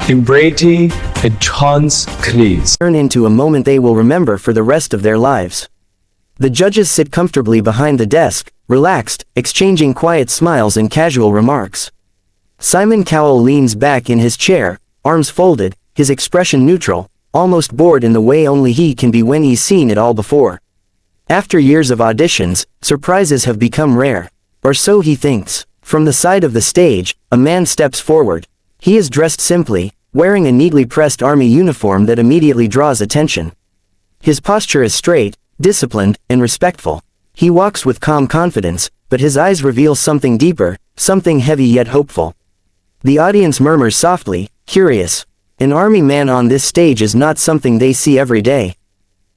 Embracing a chance quiz. Turn into a moment they will remember for the rest of their lives. The judges sit comfortably behind the desk, relaxed, exchanging quiet smiles and casual remarks. Simon Cowell leans back in his chair, arms folded, his expression neutral, almost bored in the way only he can be when he's seen it all before. After years of auditions, surprises have become rare. Or so he thinks. From the side of the stage, a man steps forward. He is dressed simply, wearing a neatly pressed army uniform that immediately draws attention. His posture is straight, disciplined, and respectful. He walks with calm confidence, but his eyes reveal something deeper, something heavy yet hopeful. The audience murmurs softly, curious. An army man on this stage is not something they see every day.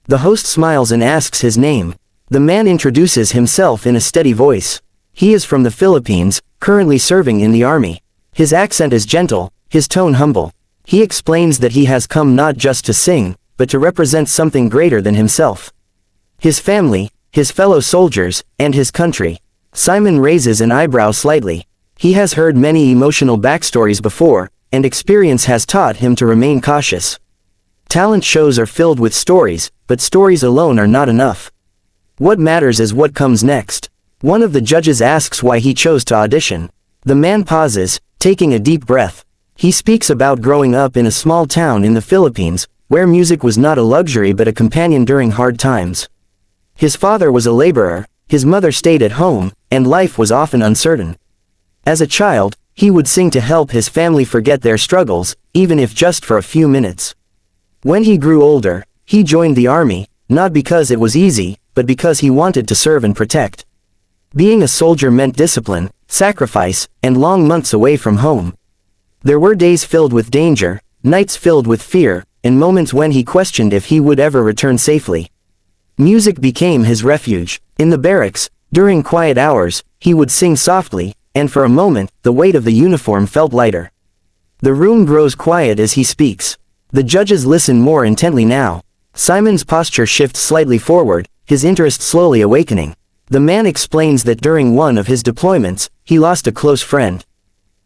The host smiles and asks his name. The man introduces himself in a steady voice. He is from the Philippines, currently serving in the army. His accent is gentle, his tone humble. He explains that he has come not just to sing, but to represent something greater than himself. His family, his fellow soldiers, and his country. Simon raises an eyebrow slightly. He has heard many emotional backstories before, and experience has taught him to remain cautious. Talent shows are filled with stories, but stories alone are not enough. What matters is what comes next. One of the judges asks why he chose to audition. The man pauses, taking a deep breath. He speaks about growing up in a small town in the Philippines, where music was not a luxury but a companion during hard times. His father was a laborer, his mother stayed at home, and life was often uncertain. As a child, he would sing to help his family forget their struggles, even if just for a few minutes. When he grew older, he joined the army, not because it was easy, but because he wanted to serve and protect. Being a soldier meant discipline, sacrifice, and long months away from home. There were days filled with danger, nights filled with fear, and moments when he questioned if he would ever return safely. Music became his refuge. In the barracks, during quiet hours, he would sing softly, and for a moment, the weight of the uniform felt lighter. The room grows quiet as he speaks. The judges listen more intently now. Simon's posture shifts slightly forward, his interest slowly awakening. The man explains that during one of his deployments, he lost a close friend.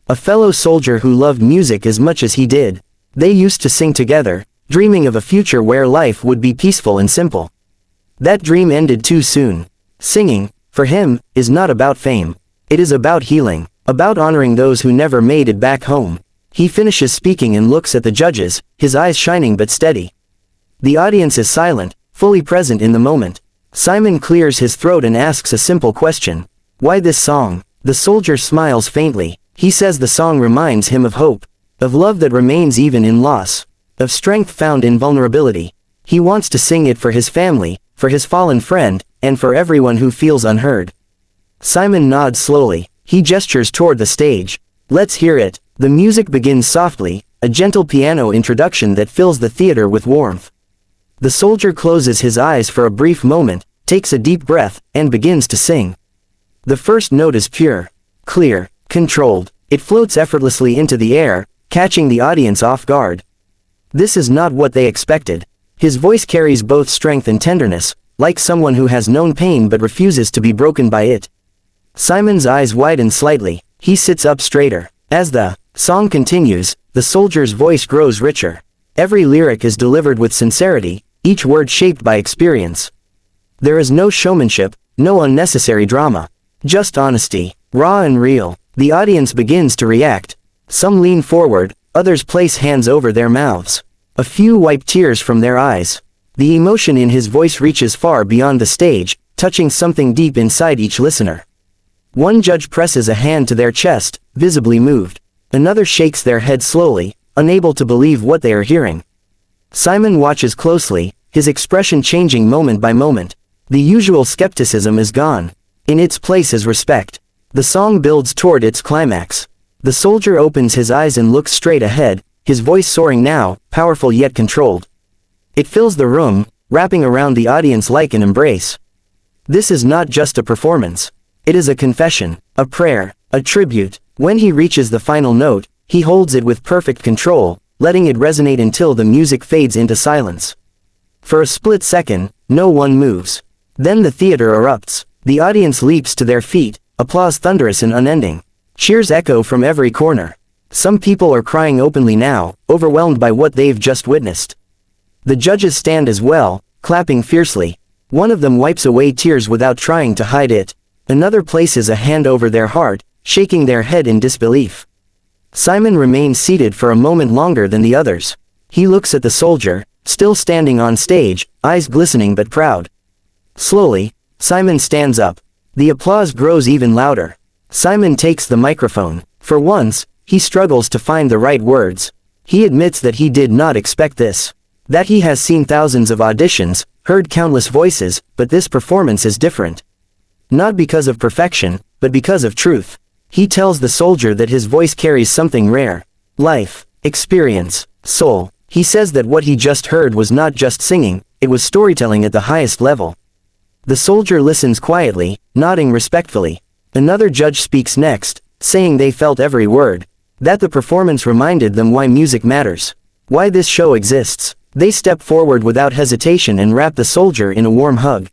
A fellow soldier who loved music as much as he did. They used to sing together, dreaming of a future where life would be peaceful and simple. That dream ended too soon. Singing, for him, is not about fame. It is about healing, about honoring those who never made it back home. He finishes speaking and looks at the judges, his eyes shining but steady. The audience is silent, fully present in the moment. Simon clears his throat and asks a simple question. Why this song? The soldier smiles faintly. He says the song reminds him of hope, of love that remains even in loss, of strength found in vulnerability. He wants to sing it for his family, for his fallen friend, and for everyone who feels unheard. Simon nods slowly. He gestures toward the stage. Let's hear it. The music begins softly, a gentle piano introduction that fills the theater with warmth. The soldier closes his eyes for a brief moment, takes a deep breath, and begins to sing. The first note is pure, clear, controlled. It floats effortlessly into the air, catching the audience off guard. This is not what they expected. His voice carries both strength and tenderness, like someone who has known pain but refuses to be broken by it. Simon's eyes widen slightly. He sits up straighter. As the song continues, the soldier's voice grows richer. Every lyric is delivered with sincerity, each word shaped by experience. There is no showmanship, no unnecessary drama. Just honesty, raw and real. The audience begins to react. Some lean forward, others place hands over their mouths. A few wipe tears from their eyes. The emotion in his voice reaches far beyond the stage, touching something deep inside each listener. One judge presses a hand to their chest, visibly moved. Another shakes their head slowly, unable to believe what they are hearing. Simon watches closely, his expression changing moment by moment. The usual skepticism is gone. In its place is respect. The song builds toward its climax. The soldier opens his eyes and looks straight ahead, his voice soaring now, powerful yet controlled. It fills the room, wrapping around the audience like an embrace. This is not just a performance. It is a confession, a prayer, a tribute. When he reaches the final note, he holds it with perfect control, letting it resonate until the music fades into silence. For a split second, no one moves. Then the theater erupts. The audience leaps to their feet, applause thunderous and unending. Cheers echo from every corner. Some people are crying openly now, overwhelmed by what they've just witnessed. The judges stand as well, clapping fiercely. One of them wipes away tears without trying to hide it. Another places a hand over their heart, shaking their head in disbelief. Simon remains seated for a moment longer than the others. He looks at the soldier, still standing on stage, eyes glistening but proud. Slowly, Simon stands up. The applause grows even louder. Simon takes the microphone. For once, he struggles to find the right words. He admits that he did not expect this. That he has seen thousands of auditions, heard countless voices, but this performance is different. Not because of perfection, but because of truth. He tells the soldier that his voice carries something rare. Life, experience, soul. He says that what he just heard was not just singing, it was storytelling at the highest level. The soldier listens quietly, nodding respectfully. Another judge speaks next, saying they felt every word. That the performance reminded them why music matters. Why this show exists. They step forward without hesitation and wrap the soldier in a warm hug.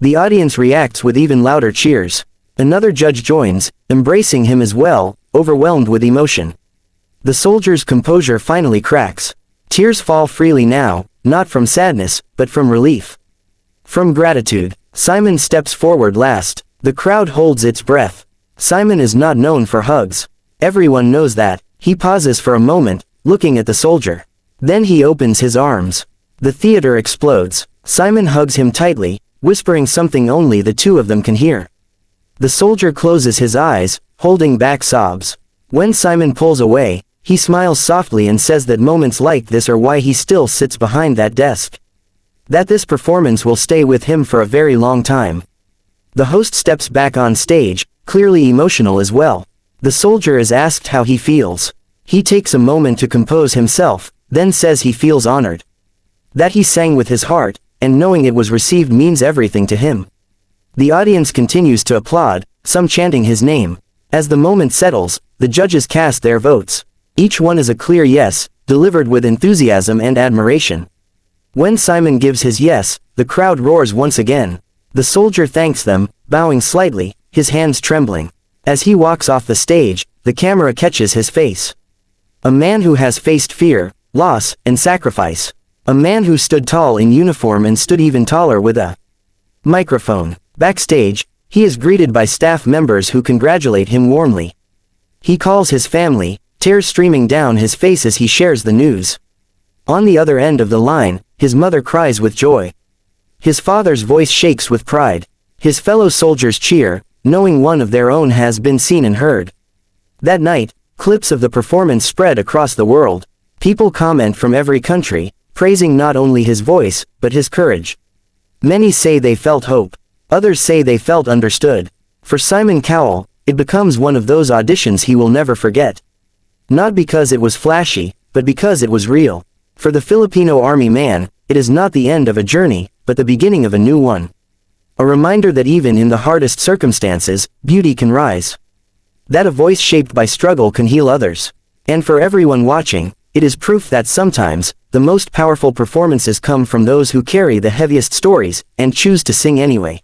The audience reacts with even louder cheers. Another judge joins, embracing him as well, overwhelmed with emotion. The soldier's composure finally cracks. Tears fall freely now, not from sadness, but from relief. From gratitude. Simon steps forward last. The crowd holds its breath. Simon is not known for hugs. Everyone knows that. He pauses for a moment, looking at the soldier. Then he opens his arms. The theater explodes. Simon hugs him tightly, whispering something only the two of them can hear. The soldier closes his eyes, holding back sobs. When Simon pulls away, he smiles softly and says that moments like this are why he still sits behind that desk. That this performance will stay with him for a very long time. The host steps back on stage, clearly emotional as well. The soldier is asked how he feels. He takes a moment to compose himself, then says he feels honored. That he sang with his heart, and knowing it was received means everything to him. The audience continues to applaud, some chanting his name. As the moment settles, the judges cast their votes. Each one is a clear yes, delivered with enthusiasm and admiration. When Simon gives his yes, the crowd roars once again. The soldier thanks them, bowing slightly, his hands trembling. As he walks off the stage, the camera catches his face. A man who has faced fear, loss, and sacrifice. A man who stood tall in uniform and stood even taller with a microphone. Backstage, he is greeted by staff members who congratulate him warmly. He calls his family, tears streaming down his face as he shares the news. On the other end of the line, his mother cries with joy. His father's voice shakes with pride. His fellow soldiers cheer, knowing one of their own has been seen and heard. That night, clips of the performance spread across the world. People comment from every country, praising not only his voice, but his courage. Many say they felt hope. Others say they felt understood. For Simon Cowell, it becomes one of those auditions he will never forget. Not because it was flashy, but because it was real. For the Filipino Army man, it is not the end of a journey, but the beginning of a new one. A reminder that even in the hardest circumstances, beauty can rise. That a voice shaped by struggle can heal others. And for everyone watching, it is proof that sometimes, the most powerful performances come from those who carry the heaviest stories, and choose to sing anyway.